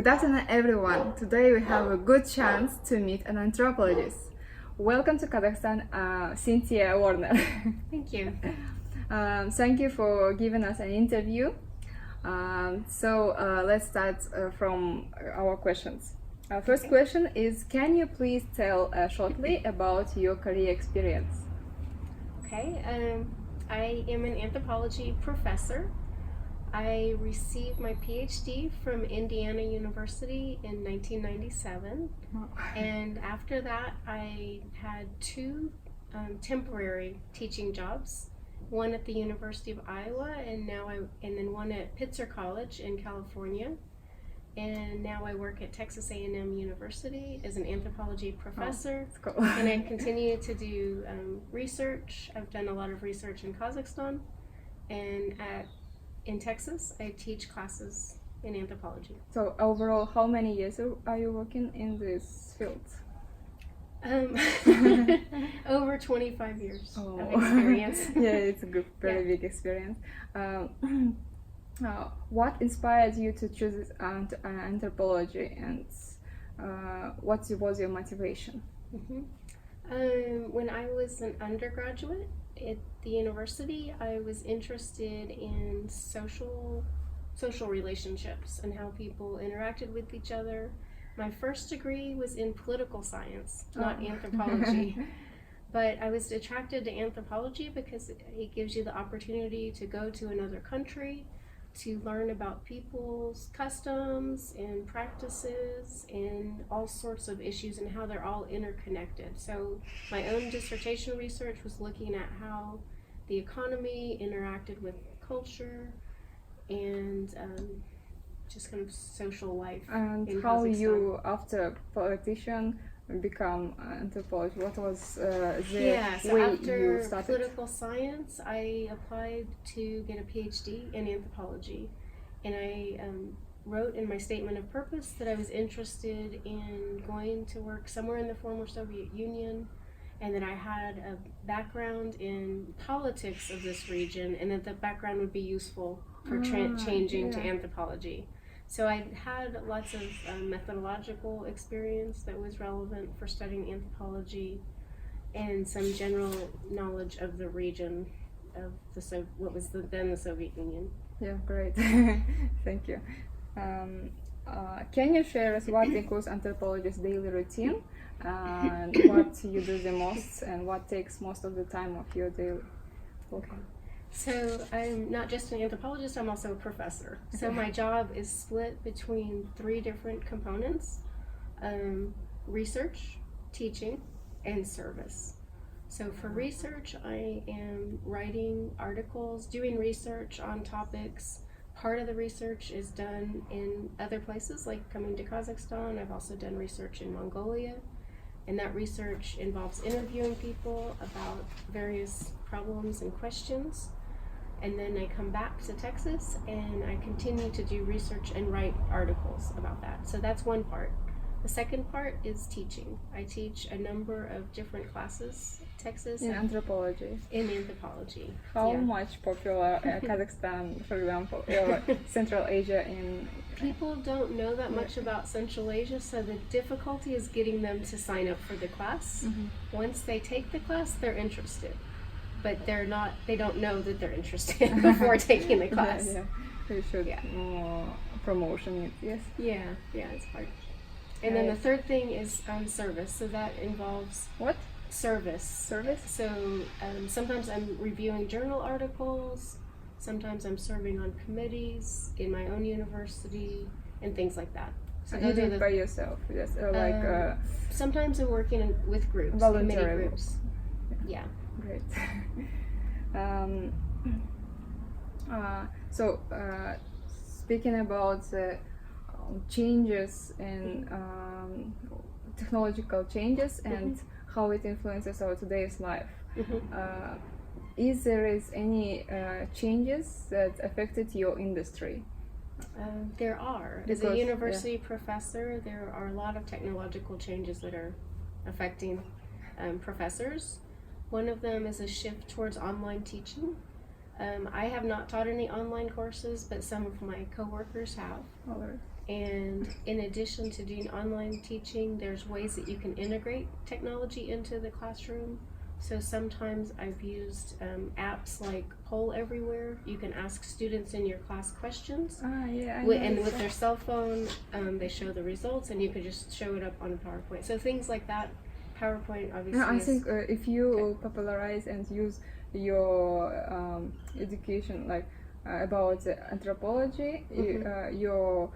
Good afternoon, everyone. Today we have a good chance to meet an anthropologist. Welcome to Kazakhstan, Cynthia Werner. Thank you. Thank you for giving us an interview. Let's start from our questions. First question is, can you please tell shortly about your career experience? Okay, I am an anthropology professor. I received my PhD from Indiana University in 1997, and after that I had two temporary teaching jobs, one at the University of Iowa and then one at Pitzer College in California. And now I work at Texas A&M University as an anthropology professor. Oh, cool. And I continue to do research. I've done a lot of research in Kazakhstan, and in Texas I teach classes in anthropology. So overall, how many years are you working in this field? Over 25 years of experience. Yeah, it's a good, very big experience. What inspired you to choose anthropology, and what was your motivation? When I was an undergraduate at the university, I was interested in social relationships and how people interacted with each other. My first degree was in political science, not anthropology. But I was attracted to anthropology because it gives you the opportunity to go to another country, to learn about people's customs and practices and all sorts of issues and how they're all interconnected. So my own dissertation research was looking at how the economy interacted with culture and just kind of social life. And in how Kazakhstan. you, after politician, become anthropologist? What was the So way after you started? political science, I applied to get a PhD in anthropology, and I wrote in my statement of purpose that I was interested in going to work somewhere in the former Soviet Union, and that I had a background in politics of this region, and that the background would be useful for changing to anthropology. So I had lots of methodological experience that was relevant for studying anthropology, and some general knowledge of the region of what was then the Soviet Union. Yeah, great. Thank you. Can you share us what includes anthropologist's daily routine, and what you do the most, and what takes most of the time of your daily work? Okay. So I'm not just an anthropologist, I'm also a professor. So my job is split between three different components: research, teaching, and service. So for research, I am writing articles, doing research on topics. Part of the research is done in other places, like coming to Kazakhstan. I've also done research in Mongolia, and that research involves interviewing people about various problems and questions. And then I come back to Texas and I continue to do research and write articles about that. So that's one part. The second part is teaching. I teach a number of different classes in Texas. In anthropology. In anthropology. How much popular Kazakhstan, for example, or Central Asia in... People don't know that much about Central Asia, so the difficulty is getting them to sign up for the class. Once they take the class, they're interested. But they don't know that they're interested before taking the class. Yeah. We should more promotion it, yes. Yeah, it's hard. And then the third thing is service. So that involves what? Service. So sometimes I'm reviewing journal articles, sometimes I'm serving on committees in my own university, and things like that. So you do it by yourself, yes, sometimes I'm working with groups, committee groups. Yeah. Great. Speaking about changes in technological changes and how it influences our today's life, is there any changes that affected your industry? There are. As a university professor, there are a lot of technological changes that are affecting professors. One of them is a shift towards online teaching. I have not taught any online courses, but some of my coworkers have. And in addition to doing online teaching, there's ways that you can integrate technology into the classroom. So sometimes I've used apps like Poll Everywhere. You can ask students in your class questions. Yeah, And with their cell phone, they show the results, and you could just show it up on PowerPoint. So things like that. PowerPoint obviously I think if you popularize and use your education like about anthropology, your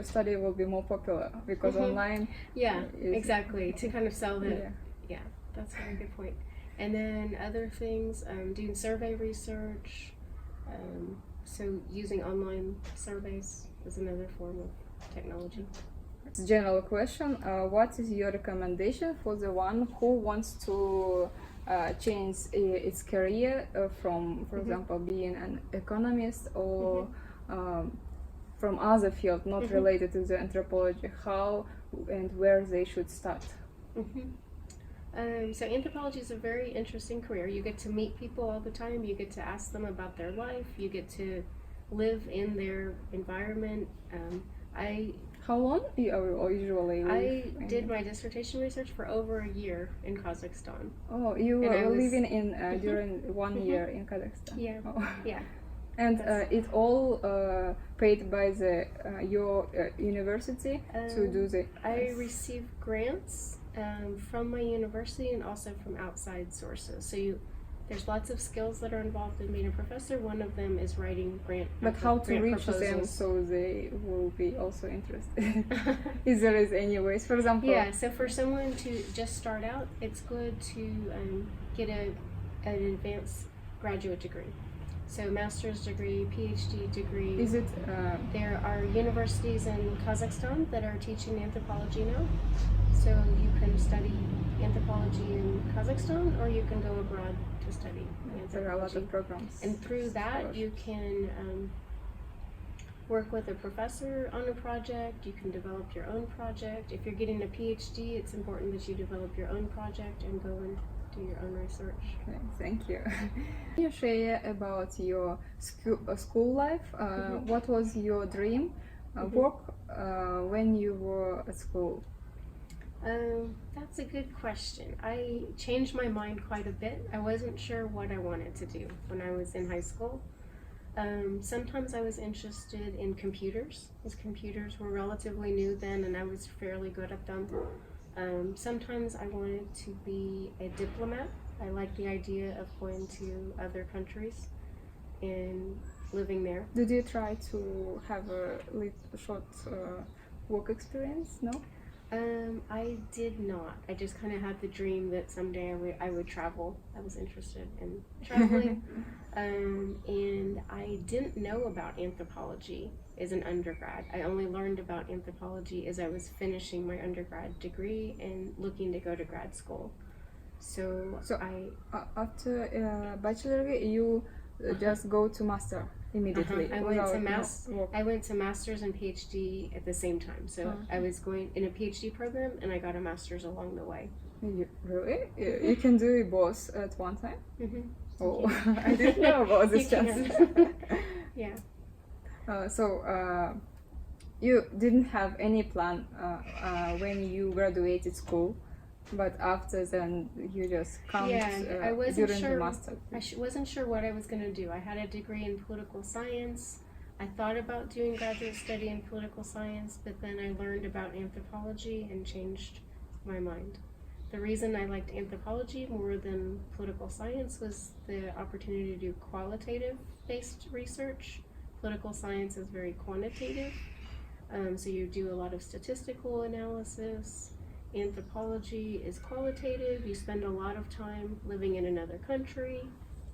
study will be more popular because online. Yeah, exactly. To kind of sell the. Yeah, that's a very good point. And then other things, doing survey research. So using online surveys is another form of technology. General question: what is your recommendation for the one who wants to change its career from, for example, being an economist or from other field not related to the anthropology? How and where they should start? So anthropology is a very interesting career. You get to meet people all the time. You get to ask them about their life. You get to live in their environment. How long do you usually live? I did my dissertation research for over a year in Kazakhstan. Oh, you were living in during 1 year in Kazakhstan. Yeah, yeah. And it all paid by the your university to do the. I received grants from my university and also from outside sources. So there's lots of skills that are involved in being a professor. One of them is writing grant. But how to reach them so they will be also interested? If there is any ways, for example. Yeah. So for someone to just start out, it's good to get an advanced graduate degree. So master's degree, PhD degree. Is it? There are universities in Kazakhstan that are teaching anthropology now. So you can study anthropology in Kazakhstan, or you can go abroad to study anthropology. There are a lot of programs. And through that, you can work with a professor on a project. You can develop your own project. If you're getting a PhD, it's important that you develop your own project and go and do your own research. Okay, thank you. Can you share about your school life? What was your dream work when you were at school? That's a good question. I changed my mind quite a bit. I wasn't sure what I wanted to do when I was in high school. Sometimes I was interested in computers, because computers were relatively new then and I was fairly good at them. Sometimes I wanted to be a diplomat. I liked the idea of going to other countries and living there. Did you try to have a short work experience? No? I did not. I just kind of had the dream that someday I would travel. I was interested in traveling. And I didn't know about anthropology as an undergrad. I only learned about anthropology as I was finishing my undergrad degree and looking to go to grad school. So after bachelor degree, you just go to master immediately. I went to master's and PhD at the same time. So I was going in a PhD program and I got a master's along the way. Really? You can do it both at one time? Oh, I didn't know about this chance. Yeah. So you didn't have any plan when you graduated school, but after then you just come I wasn't during sure, the master. wasn't sure what I was going to do. I had a degree in political science. I thought about doing graduate study in political science, but then I learned about anthropology and changed my mind. The reason I liked anthropology more than political science was the opportunity to do qualitative-based research. Political science is very quantitative, so you do a lot of statistical analysis. Anthropology is qualitative. You spend a lot of time living in another country,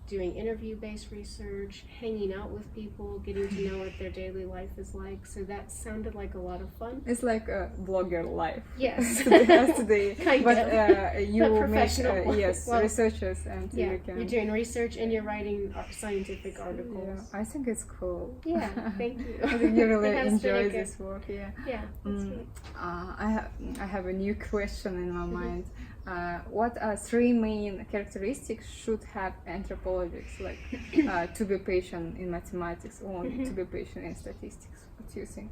doing interview-based research, hanging out with people, getting to know what their daily life is like. So that sounded like a lot of fun. It's like a blogger life. Yes. Today. Kind but you make researchers and you can. You're doing research and you're writing scientific articles. Yeah, I think it's cool. Yeah, thank you. I think you really enjoy this work. Yeah. Yeah. That's right. I have a new question in my mind. what are three main characteristics should have anthropologists, like to be patient in mathematics or to be patient in statistics? What do you think?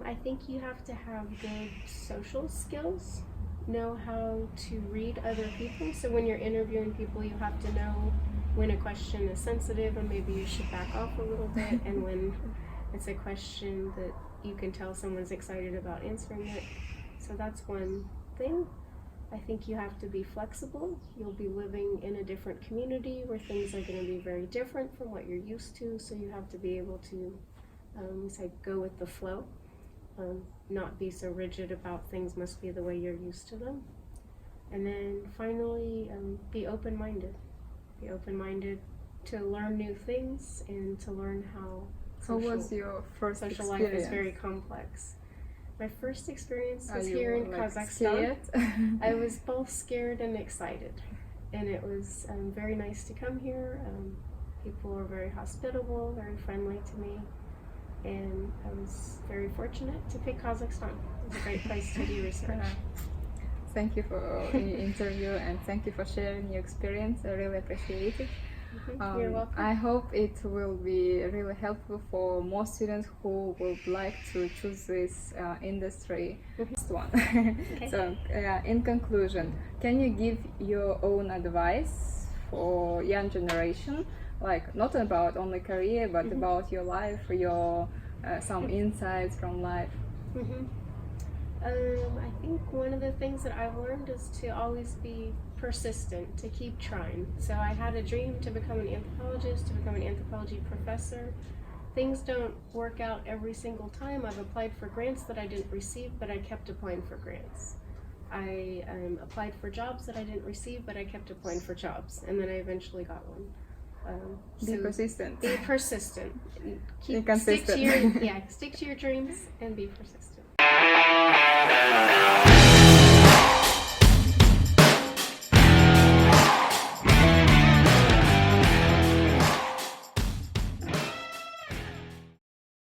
I think you have to have good social skills, know how to read other people. So when you're interviewing people, you have to know when a question is sensitive and maybe you should back off a little bit, and when it's a question that you can tell someone's excited about answering it. So that's one thing. I think you have to be flexible. You'll be living in a different community where things are going to be very different from what you're used to, so you have to be able to go with the flow, not be so rigid about things must be the way you're used to them. And then finally, be open-minded. Be open-minded to learn new things and to learn how Was your first social experience? life is very complex. My first experience was Are here you, in like, Kazakhstan. scared? I was both scared and excited, and it was very nice to come here. People were very hospitable, very friendly to me, and I was very fortunate to pick Kazakhstan. It was a great place to do research. Thank you for the interview and thank you for sharing your experience. I really appreciate it. You're welcome. I hope it will be really helpful for more students who would like to choose this industry. Next one. So, in conclusion, can you give your own advice for young generation, like not about only career, but about your life, your some insights from life? I think one of the things that I've learned is to always be persistent, to keep trying. So I had a dream to become an anthropologist, to become an anthropology professor. Things don't work out every single time. I've applied for grants that I didn't receive, but I kept applying for grants. I applied for jobs that I didn't receive, but I kept applying for jobs, and then I eventually got one. Be persistent. Be persistent. Be consistent. Stick to your dreams and be persistent.